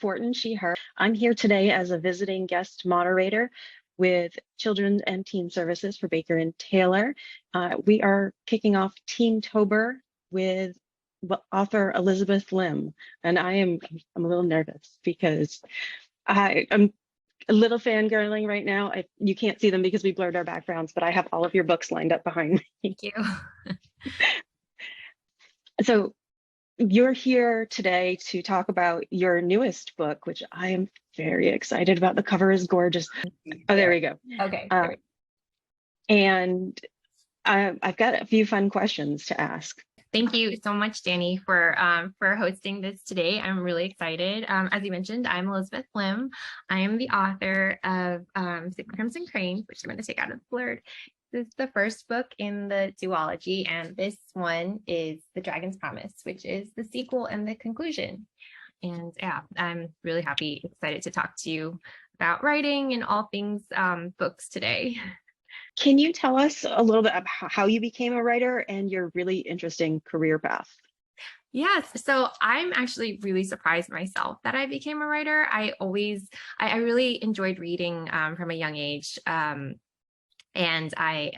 Fortin, she, her. I'm here today as a visiting guest moderator with Children and Teen Services for Baker and Taylor. We are kicking off TeenTober with author Elizabeth Lim, and I'm a little nervous because I'm a little fangirling right now. You can't see them because we blurred our backgrounds, but I have all of your books lined up behind me. Thank you. So you're here today to talk about your newest book, which I am very excited about. The cover is gorgeous. Oh, there we go. Okay. And I've got a few fun questions to ask. Thank you so much, Dani, for hosting this today. I'm really excited. As you mentioned, I'm Elizabeth Lim. I am the author of Six Crimson Cranes, which I'm going to take out of the blurred. This is the first book in the duology, and this one is The Dragon's Promise, which is the sequel and the conclusion. And yeah, I'm really excited to talk to you about writing and all things books today. Can you tell us a little bit about how you became a writer and your really interesting career path? Yes, so I'm actually really surprised myself that I became a writer. I really enjoyed reading from a young age. And I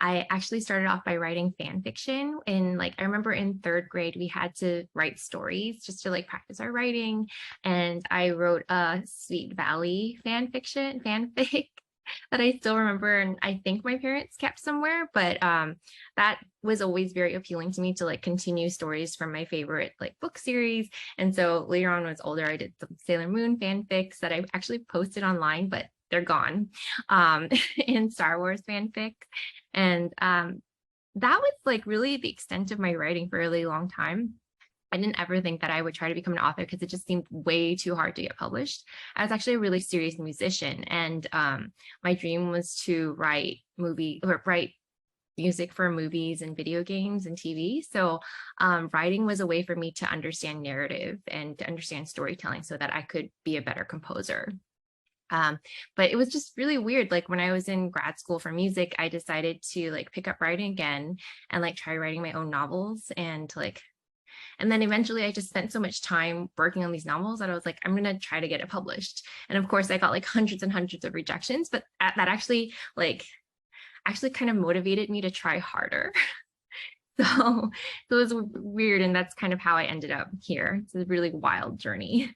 actually started off by writing fan fiction. And I remember in third grade, we had to write stories just to practice our writing. And I wrote a Sweet Valley fanfic that I still remember, and I think my parents kept somewhere, but that was always very appealing to me to continue stories from my favorite book series. And so later on, when I was older, I did some Sailor Moon fanfics that I actually posted online, but they're gone, in Star Wars fanfic. And that was really the extent of my writing for a really long time. I didn't ever think that I would try to become an author because it just seemed way too hard to get published. I was actually a really serious musician, and my dream was to write music for movies and video games and TV. So writing was a way for me to understand narrative and to understand storytelling so that I could be a better composer. But it was just really weird. When I was in grad school for music, I decided to pick up writing again and try writing my own novels, and then eventually I just spent so much time working on these novels that I was I'm going to try to get it published. And of course I got hundreds and hundreds of rejections, but that actually kind of motivated me to try harder. So it was weird. And that's kind of how I ended up here. It's a really wild journey.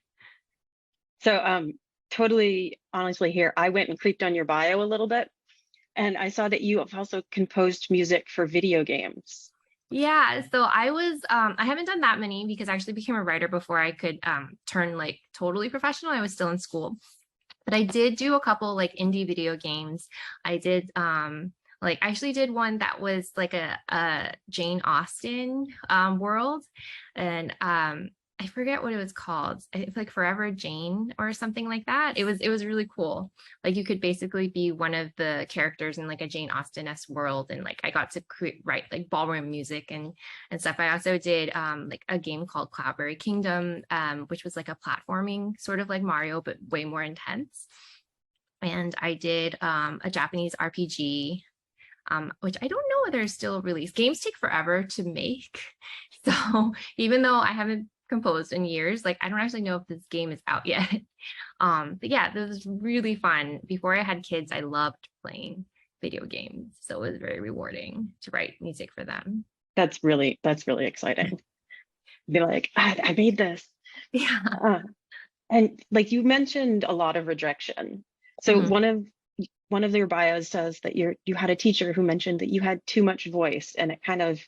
So totally honestly here, I went and creeped on your bio a little bit, and I saw that you have also composed music for video games. Yeah, so I haven't done that many because I actually became a writer before I could turn totally professional. I was still in school, but I did do a couple indie video games. I did I actually did one that was a Jane Austen world, and I forget what it was called. It's Forever Jane or something like that. It was really cool. You could basically be one of the characters in a Jane Austen-esque world, and I got to write ballroom music and stuff. I also did a game called Cloudberry Kingdom, which was a platforming sort of like Mario, but way more intense. And I did a Japanese RPG, which I don't know whether it's still released. Games take forever to make. So even though I haven't composed in years, I don't actually know if this game is out yet. But yeah, this was really fun. Before I had kids, I loved playing video games, so it was very rewarding to write music for them. That's really exciting. Be I made this. Yeah. And you mentioned a lot of rejection. So one of your bios says that you had a teacher who mentioned that you had too much voice, and it kind of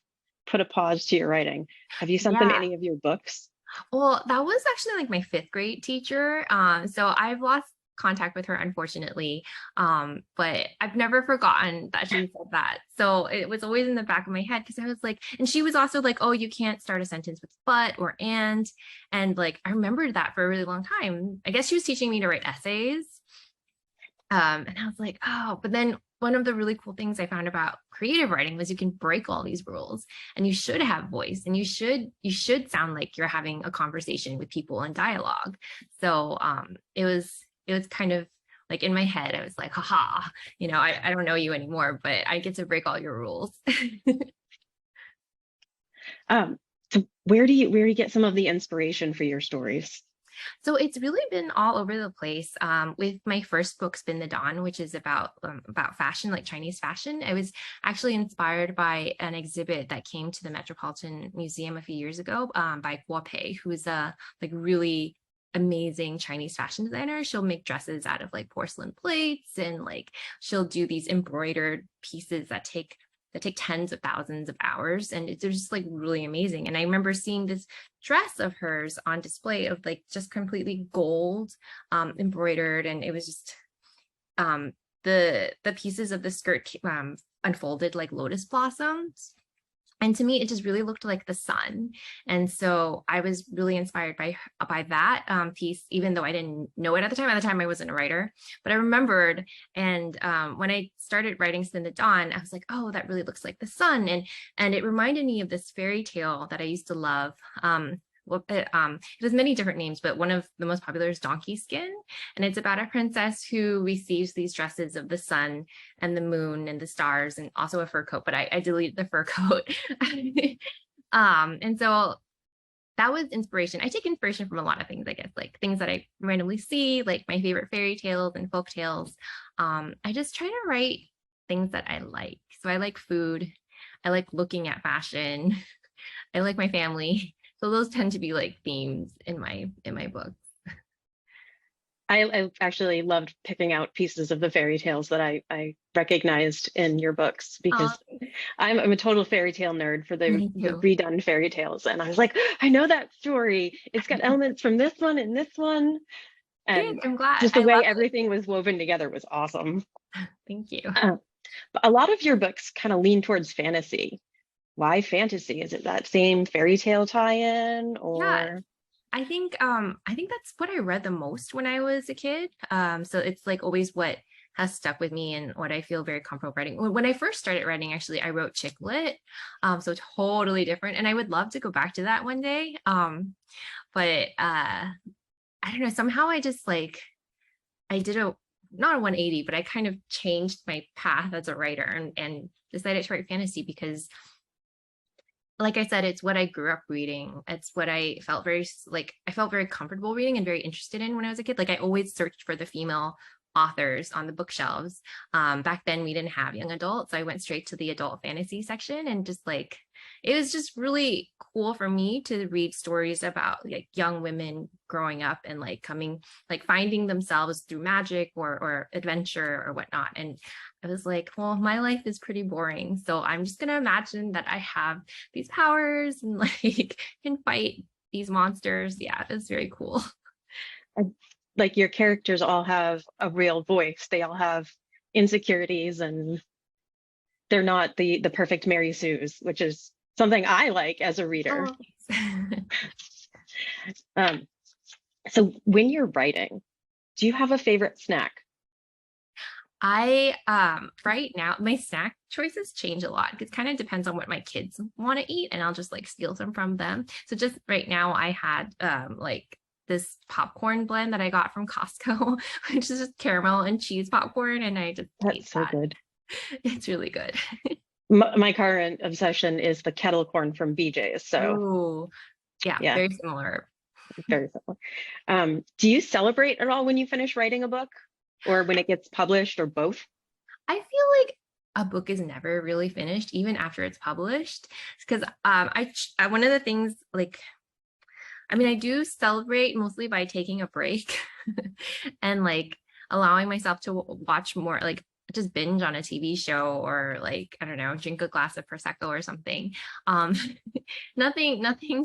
put a pause to your writing. Have you sent them any of your books? Well, that was actually my fifth grade teacher. So I've lost contact with her, unfortunately. But I've never forgotten that she said that. So it was always in the back of my head, because I was and she was also oh, you can't start a sentence with but or and. And I remembered that for a really long time. I guess she was teaching me to write essays. And I was oh, but then one of the really cool things I found about creative writing was you can break all these rules, and you should have voice, and you should sound like you're having a conversation with people in dialogue. So it was kind of in my head, I was haha, I don't know you anymore, but I get to break all your rules. So where do you get some of the inspiration for your stories? So it's really been all over the place. With my first book, Spin the Dawn, which is about fashion, like Chinese fashion. I was actually inspired by an exhibit that came to the Metropolitan Museum a few years ago by Guo Pei, who's a like really amazing Chinese fashion designer. She'll make dresses out of like porcelain plates, and like she'll do these embroidered pieces that take tens of thousands of hours, and they're just like really amazing. And I remember seeing this dress of hers on display of like just completely gold embroidered, and it was just the pieces of the skirt unfolded like lotus blossoms. And to me, it just really looked like the sun. And so I was really inspired by that piece, even though I didn't know it at the time. At the time, I wasn't a writer, but I remembered. And when I started writing Spin the Dawn, I was like, oh, that really looks like the sun. And it reminded me of this fairy tale that I used to love. It has many different names, but one of the most popular is Donkey Skin. And it's about a princess who receives these dresses of the sun and the moon and the stars, and also a fur coat, but I deleted the fur coat. And so that was inspiration. I take inspiration from a lot of things, I guess, like things that I randomly see, like my favorite fairy tales and folk tales. I just try to write things that I like. So I like food. I like looking at fashion. I like my family. So those tend to be like themes in my books. I actually loved picking out pieces of the fairy tales that I recognized in your books, because I'm a total fairy tale nerd for the redone fairy tales. And I was like, I know that story. It's got elements from this one and this one. And I'm glad. just the way everything was woven together was awesome. Thank you. But a lot of your books kind of lean towards fantasy. Why fantasy? Is it that same fairy tale tie-in, or? Yeah. I think that's what I read the most when I was a kid. So it's like always what has stuck with me and what I feel very comfortable writing. When I first started writing, actually, I wrote chick lit, so totally different. And I would love to go back to that one day. But I don't know. Somehow I just like I did not a 180, but I kind of changed my path as a writer and decided to write fantasy because, like I said, it's what I grew up reading. It's what I felt very comfortable reading and very interested in when I was a kid. Like I always searched for the female authors on the bookshelves. Back then we didn't have young adults, so I went straight to the adult fantasy section, and just like it was just really cool for me to read stories about like young women growing up and like finding themselves through magic or adventure or whatnot. And I was like, well, my life is pretty boring, so I'm just gonna imagine that I have these powers and like can fight these monsters. Yeah, it's very cool. Like your characters all have a real voice. They all have insecurities, and they're not the perfect Mary Sue's, which is something I like as a reader. So when you're writing, do you have a favorite snack? I right now my snack choices change a lot. It kind of depends on what my kids want to eat, and I'll just like steal some from them. So just right now I had like this popcorn blend that I got from Costco, which is just caramel and cheese popcorn, and I just That's so good. It's really good. My current obsession is the kettle corn from BJ's. So yeah, very similar. Very similar. Do you celebrate at all when you finish writing a book, or when it gets published, or both? I feel like a book is never really finished, even after it's published, because I one of the things like, I mean, I do celebrate mostly by taking a break and like allowing myself to watch more, like just binge on a TV show, or like, I don't know, drink a glass of Prosecco or something. Nothing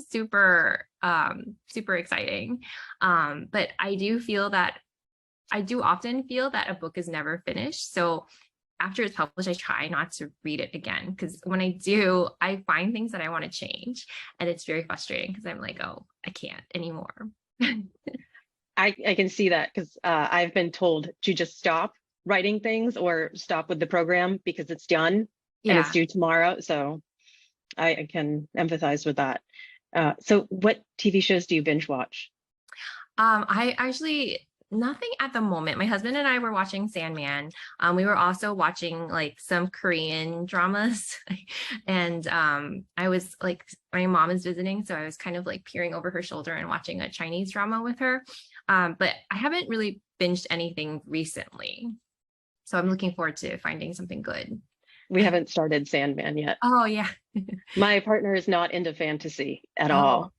super exciting. But I do often feel that a book is never finished. So after it's published, I try not to read it again, because when I do, I find things that I want to change, and it's very frustrating because I'm like, oh, I can't anymore. I can see that, because I've been told to just stop writing things or stop with the program because it's done and it's due tomorrow. So I can empathize with that. So what TV shows do you binge watch? I actually Nothing at the moment. My husband and I were watching Sandman. We were also watching like some Korean dramas. And I was like, my mom is visiting, so I was kind of like peering over her shoulder and watching a Chinese drama with her. But I haven't really binged anything recently. So I'm looking forward to finding something good. We haven't started Sandman yet. Oh yeah. My partner is not into fantasy at Oh, all.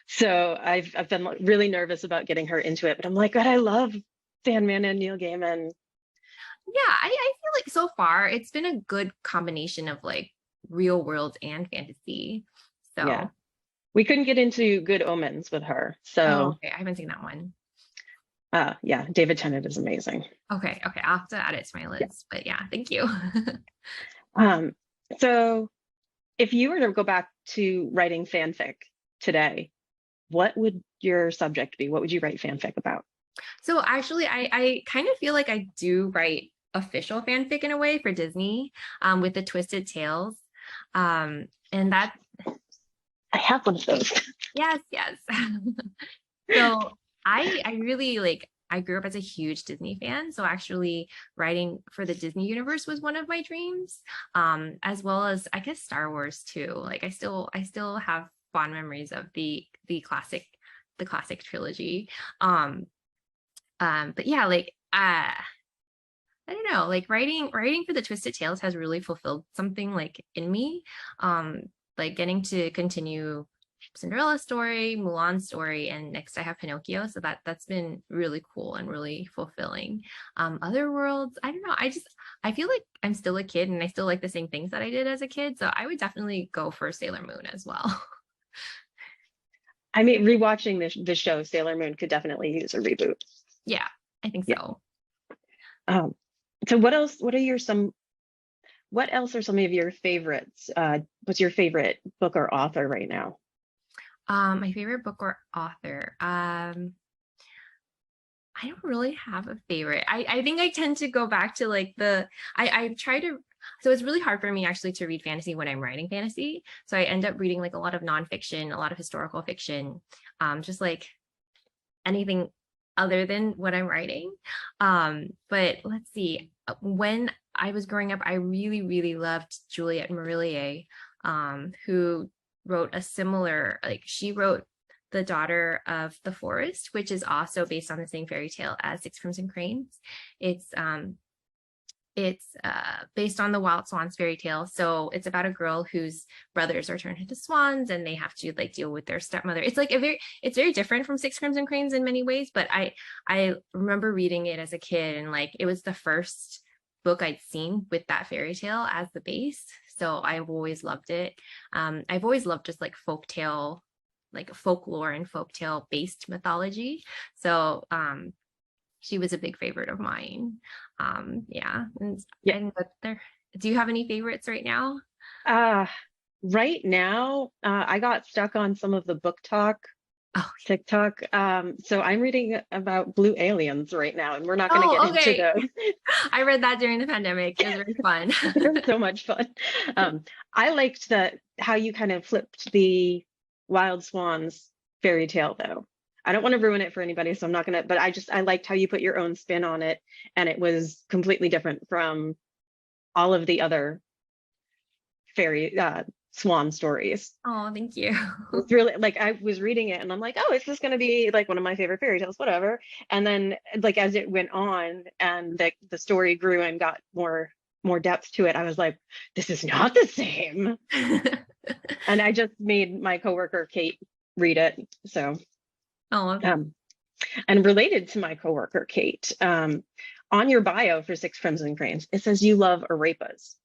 So I've been like, really nervous about getting her into it, but I'm like, God, I love Sandman and Neil Gaiman. yeah. I feel like so far it's been a good combination of like real world and fantasy. Yeah. So, We couldn't get into Good Omens with her. oh, So okay. I haven't seen that one. yeah, David Tennant is amazing. Okay, okay. I'll have to add it to my Yeah. list. But yeah, thank you. Um, so if you were to go back to writing fanfic today, what would your subject be? What would you write fanfic about? So actually, I kind of feel like I do write official fanfic in a way for Disney, with the Twisted Tales. And that, I have one of those. yes, yes. So I really like, I grew up as a huge Disney fan. So actually writing for the Disney universe was one of my dreams. As well as I guess Star Wars too. Like I still have fond memories of the classic trilogy. Um, but yeah, like I don't know, like writing for the Twisted Tales has really fulfilled something like in me. Like getting to continue Cinderella's story, Mulan's story, and next I have Pinocchio. So that's been really cool and really fulfilling. Other worlds, I don't know. I feel like I'm still a kid and I still like the same things that I did as a kid. So I would definitely go for Sailor Moon as well. I mean, rewatching the show Sailor Moon could definitely use a reboot. Yeah, I think Yeah. so. Um, so what else? What else are some of your favorites? What's your favorite book or author right now? My favorite book or author. I don't really have a favorite. I think I tend to go back to like I try to, so it's really hard for me actually to read fantasy when I'm writing fantasy. So I end up reading like a lot of nonfiction, a lot of historical fiction, just like anything other than what I'm writing. But let's see. When I was growing up, I really, really loved Juliette Marillier, who wrote a similar, like she wrote The Daughter of the Forest, which is also based on the same fairy tale as Six Crimson Cranes. It's based on the Wild Swans fairy tale. So it's about a girl whose brothers are turned into swans and they have to like deal with their stepmother. It's like it's very different from Six Crimson Cranes in many ways, but I remember reading it as a kid and like it was the first book I'd seen with that fairy tale as the base. So I've always loved it. I've always loved just like folktale, like folklore and folktale based mythology. So she was a big favorite of mine. Yeah. Yeah. And there, do you have any favorites right now? Uh, right now, I got stuck on some of the book talk Oh, TikTok. So I'm reading about blue aliens right now, and we're not going to oh, get into okay. those. I read that during the pandemic. It was very fun. They're so much fun. I liked that how you kind of flipped the Wild Swans fairy tale, though. I don't want to ruin it for anybody, so I'm not gonna. But I liked how you put your own spin on it, and it was completely different from all of the other fairy swan stories. Oh, thank you. It's really like I was reading it and I'm like, oh, it's just gonna be like one of my favorite fairy tales, whatever. And then like as it went on and the story grew and got more depth to it, I was like, this is not the same. And I just made my coworker Kate read it. So Oh, and related to my coworker Kate, on your bio for Six Crimson Cranes, it says you love arepas.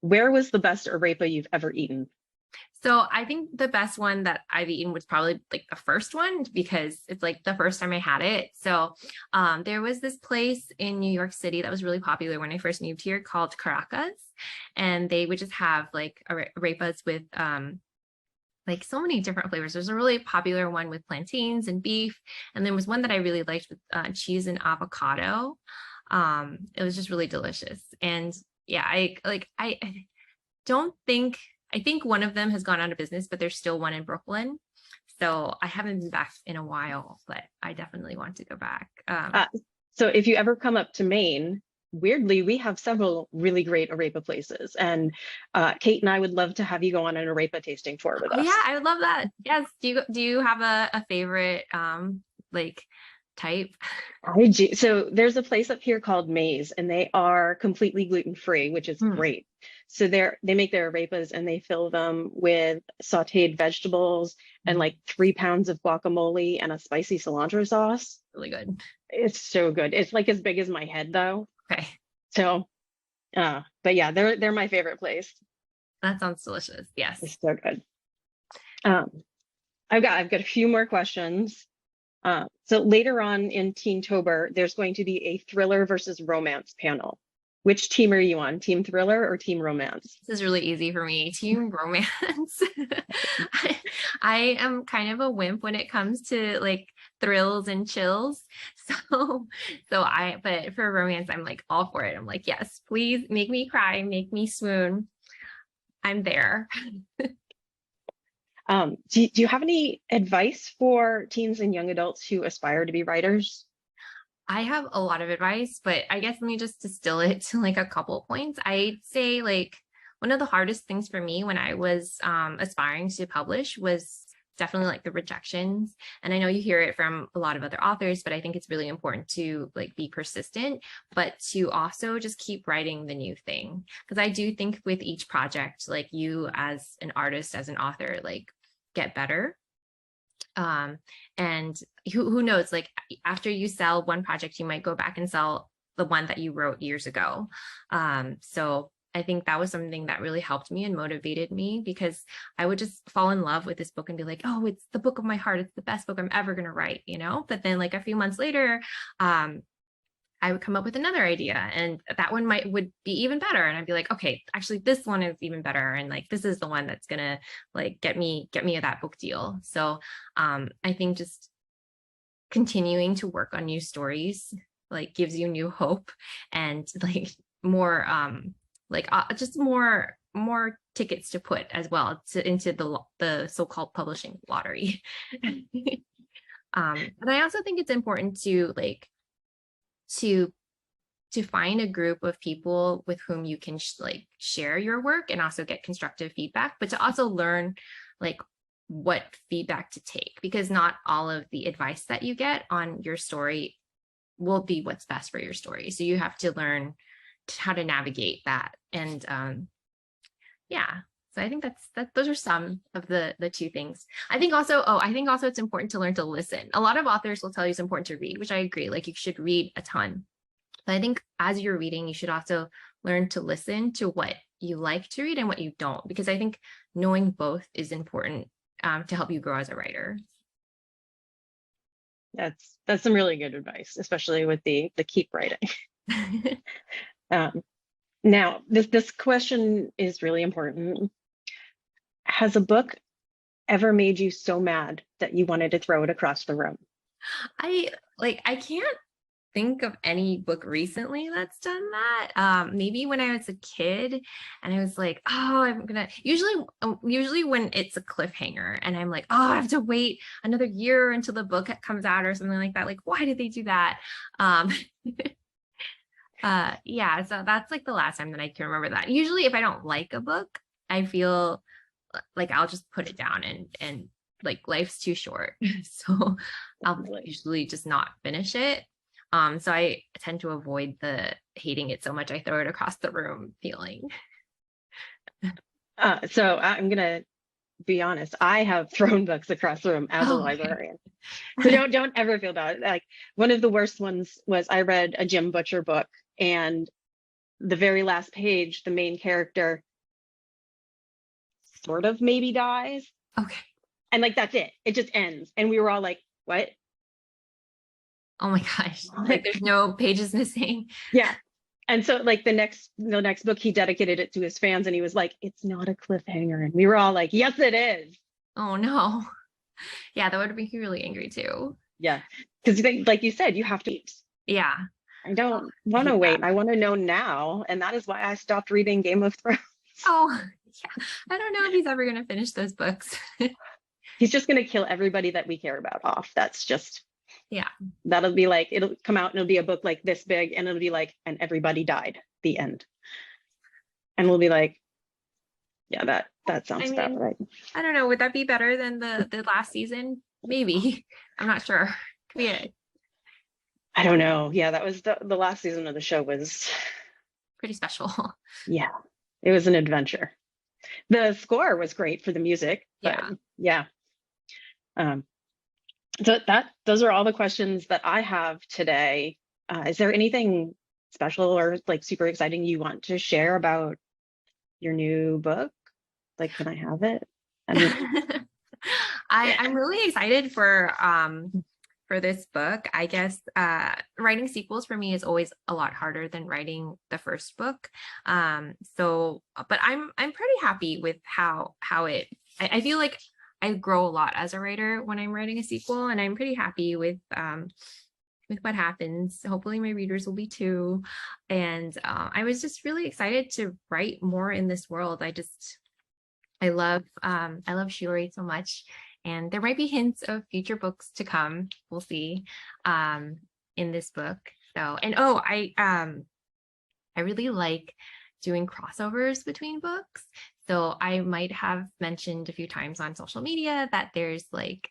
Where was the best arepa you've ever eaten? so I think the best one that I've eaten was probably like the first one because it's like the first time I had it. So there was this place in New York City that was really popular when I first moved here called Caracas. And they would just have like arepas with like so many different flavors. There's a really popular one with plantains and beef. And there was one that I really liked with cheese and avocado. It was just really delicious. And yeah, I don't think, I think one of them has gone out of business, but there's still one in Brooklyn. So I haven't been back in a while, but I definitely want to go back. So if you ever come up to Maine, weirdly, we have several really great arepa places, and Kate and I would love to have you go on an arepa tasting tour with Oh us. yeah, I would love that. Yes. Do you have a favorite like type? I do. So there's a place up here called Maze, and they are completely gluten-free, which is Hmm, great. So they make their arepas and they fill them with sautéed vegetables and like 3 pounds of guacamole and a spicy cilantro sauce. really good. It's so good. It's like as big as my head though. Okay. So but yeah, they're my favorite place. That sounds delicious. Yes. It's so good. Um, I've got a few more questions. So later on in TeenTober, there's going to be a thriller versus romance panel. Which team are you on? Team thriller or team romance? This is really easy for me. Team romance. I am kind of a wimp when it comes to like thrills and chills. But for romance, I'm like all for it. I'm like, yes, please make me cry, make me swoon. I'm there. Do you have any advice for teens and young adults who aspire to be writers? I have a lot of advice, but I guess let me just distill it to like a couple points. I'd say like one of the hardest things for me when I was aspiring to publish was definitely like the rejections. And I know you hear it from a lot of other authors, but I think it's really important to like be persistent, but to also just keep writing the new thing. Because I do think with each project, like you as an artist, as an author, like get better. And who knows, like after you sell one project, you might go back and sell the one that you wrote years ago. So I think that was something that really helped me and motivated me, because I would just fall in love with this book and be like, oh, it's the book of my heart. It's the best book I'm ever going to write, you know? But then like a few months later, I would come up with another idea, and that one would be even better. And I'd be like, okay, actually this one is even better. And like, this is the one that's gonna like get me that book deal. So I think just continuing to work on new stories like gives you new hope and like more just more tickets to put as well into the so-called publishing lottery. But I also think it's important to like to find a group of people with whom you can like share your work and also get constructive feedback, but to also learn like what feedback to take, because not all of the advice that you get on your story will be what's best for your story. So you have to learn how to navigate that. And yeah, so I think those are some of the two things. I think also it's important to learn to listen. A lot of authors will tell you it's important to read, which I agree, like you should read a ton. But I think as you're reading, you should also learn to listen to what you like to read and what you don't, because I think knowing both is important to help you grow as a writer. That's some really good advice, especially with the keep writing. Now, this question is really important. Has a book ever made you so mad that you wanted to throw it across the room? I can't think of any book recently that's done that. Maybe when I was a kid and I was like, oh, I'm gonna usually when it's a cliffhanger and I'm like, oh, I have to wait another year until the book comes out or something like that. Like, why did they do that? Yeah, so that's like the last time that I can remember that. Usually if I don't like a book, I feel like I'll just put it down and like life's too short. So I'll usually just not finish it. So I tend to avoid the hating it so much I throw it across the room feeling. So I'm gonna be honest. I have thrown books across the room as a librarian. So don't ever feel bad. Like one of the worst ones was I read a Jim Butcher book, and the very last page, the main character sort of maybe dies. Okay. And like that's it. It just ends. And we were all like, what? Oh my gosh. Like there's no pages missing. Yeah. And so like the next book, he dedicated it to his fans and he was like, it's not a cliffhanger. And we were all like, yes, it is. Oh no. Yeah, that would make me really angry too. Yeah. Because like you said, you have to eat. Yeah. I don't want to wait. I want to know now. And that is why I stopped reading Game of Thrones. Oh, yeah. I don't know if he's ever going to finish those books. He's just going to kill everybody that we care about off. That's just, Yeah. that'll be like, it'll come out and it'll be a book like this big and it'll be like, and everybody died, the end. And we'll be like, yeah, that sounds about right. I don't know. Would that be better than the last season? Maybe. I'm not sure. Could be it. I don't know. Yeah, that was the last season of the show was Pretty special. yeah, it was an adventure. The score was great for the music, but yeah. So those are all the questions that I have today. Is there anything special or like super exciting you want to share about your new book? Like, can I have it? I mean, I'm really excited for this book. I guess writing sequels for me is always a lot harder than writing the first book. But I'm pretty happy with how it. I feel like I grow a lot as a writer when I'm writing a sequel, and I'm pretty happy with what happens. Hopefully my readers will be too. And I was just really excited to write more in this world. I love Shiori so much, and there might be hints of future books to come. We'll see in this book. So, and I really like doing crossovers between books. So I might have mentioned a few times on social media that there's like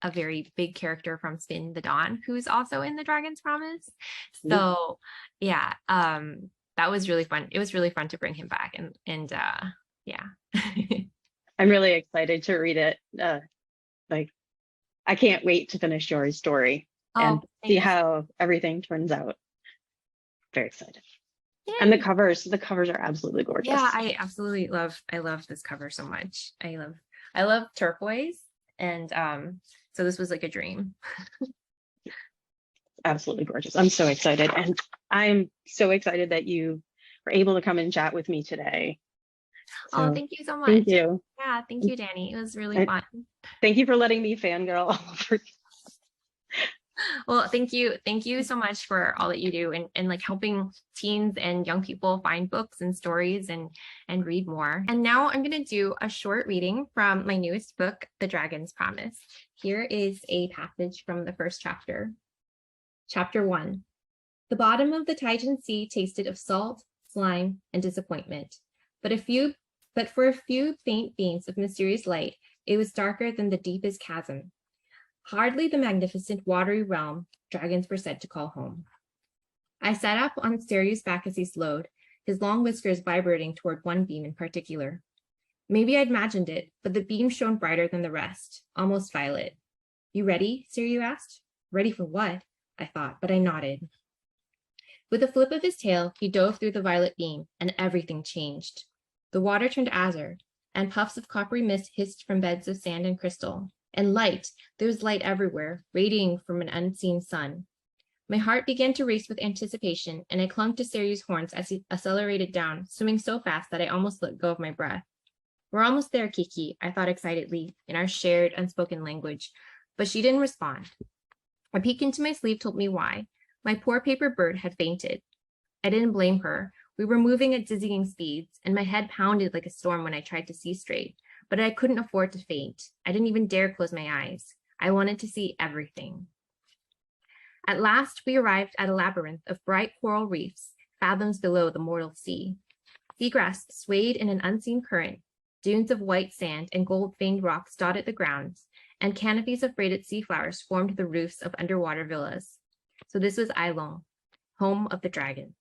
a very big character from Spin the Dawn who's also in The Dragon's Promise. So yeah, that was really fun. It was really fun to bring him back, and yeah. I'm really excited to read it. Like, I can't wait to finish your story and see how everything turns out. Very excited. Yay. And the covers are absolutely gorgeous. Yeah, I love this cover so much. I love turquoise, and so this was like a dream. Absolutely gorgeous. I'm so excited, and I'm so excited that you were able to come and chat with me today. So, thank you so much. Thank you. Yeah, thank you, Dani. It was really fun. Thank you for letting me fangirl all over you. Well, thank you so much for all that you do, and like helping teens and young people find books and stories and read more. And now I'm going to do a short reading from my newest book, The Dragon's Promise. Here is a passage from the first chapter. Chapter 1. The bottom of the Titan Sea tasted of salt, slime, and disappointment. But for a few faint beams of mysterious light, it was darker than the deepest chasm. Hardly the magnificent watery realm dragons were said to call home. I sat up on Steryu's back as he slowed, his long whiskers vibrating toward one beam in particular. Maybe I'd imagined it, but the beam shone brighter than the rest, almost violet. You ready? Steryu asked. Ready for what? I thought, but I nodded. With a flip of his tail, he dove through the violet beam, and everything changed. The water turned azure, and puffs of coppery mist hissed from beds of sand and crystal. And light, there was light everywhere, radiating from an unseen sun. My heart began to race with anticipation, and I clung to Steryu's horns as he accelerated down, swimming so fast that I almost let go of my breath. We're almost there, Kiki, I thought excitedly, in our shared unspoken language, but she didn't respond. A peek into my sleeve told me why. My poor paper bird had fainted. I didn't blame her. We were moving at dizzying speeds, and my head pounded like a storm when I tried to see straight. But I couldn't afford to faint. I didn't even dare close my eyes. I wanted to see everything. At last, we arrived at a labyrinth of bright coral reefs, fathoms below the mortal sea. Seagrass swayed in an unseen current. Dunes of white sand and gold-veined rocks dotted the grounds, and canopies of braided sea flowers formed the roofs of underwater villas. So this was Ailong, home of the dragons.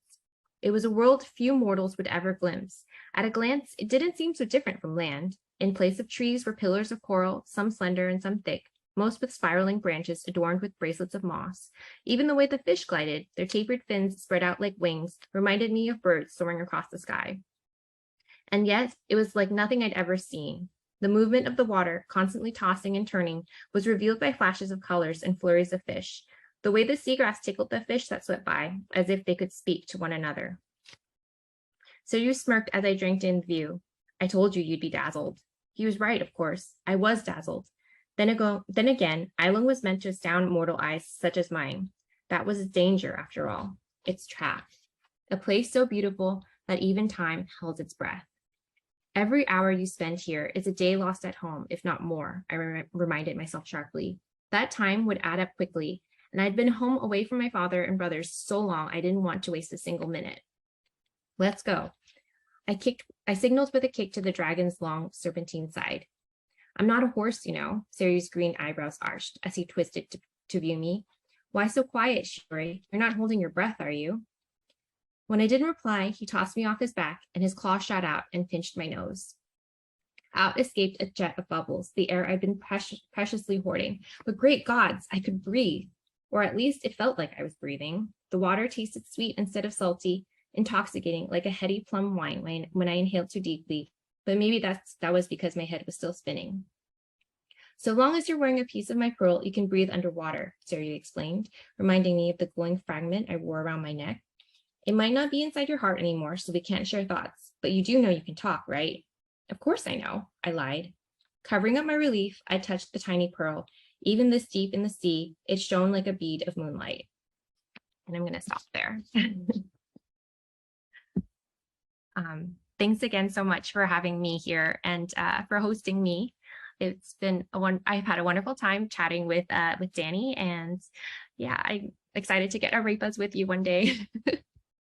It was a world few mortals would ever glimpse. At a glance, it didn't seem so different from land. In place of trees were pillars of coral, some slender and some thick, most with spiraling branches adorned with bracelets of moss. Even the way the fish glided, their tapered fins spread out like wings, reminded me of birds soaring across the sky. And yet, it was like nothing I'd ever seen. The movement of the water, constantly tossing and turning, was revealed by flashes of colors and flurries of fish. The way the seagrass tickled the fish that swept by, as if they could speak to one another. So you smirked as I drank in view. I told you you'd be dazzled. He was right, of course. I was dazzled. Then again, Ailong was meant to astound mortal eyes such as mine. That was its danger, after all. Its trap. A place so beautiful that even time held its breath. Every hour you spend here is a day lost at home, if not more, I reminded myself sharply. That time would add up quickly, and I'd been home away from my father and brothers so long I didn't want to waste a single minute. Let's go. I signaled with a kick to the dragon's long serpentine side. I'm not a horse, you know, Saryu's green eyebrows arched as he twisted to view me. Why so quiet, Shuri? You're not holding your breath, are you? When I didn't reply, he tossed me off his back and his claw shot out and pinched my nose. Out escaped a jet of bubbles, the air I'd been preciously hoarding. But great gods, I could breathe. Or at least it felt like I was breathing. The water tasted sweet instead of salty, intoxicating like a heady plum wine when I inhaled too deeply. But maybe that was because my head was still spinning. So long as you're wearing a piece of my pearl, you can breathe underwater, Saryu explained, reminding me of the glowing fragment I wore around my neck. It might not be inside your heart anymore, so we can't share thoughts, but you do know you can talk, right? Of course I know, I lied. Covering up my relief, I touched the tiny pearl. Even this deep in the sea, it shone like a bead of moonlight. And I'm gonna stop there. Thanks again so much for having me here and for hosting me. It's been I've had a wonderful time chatting with Dani, and yeah, I'm excited to get arepas with you one day.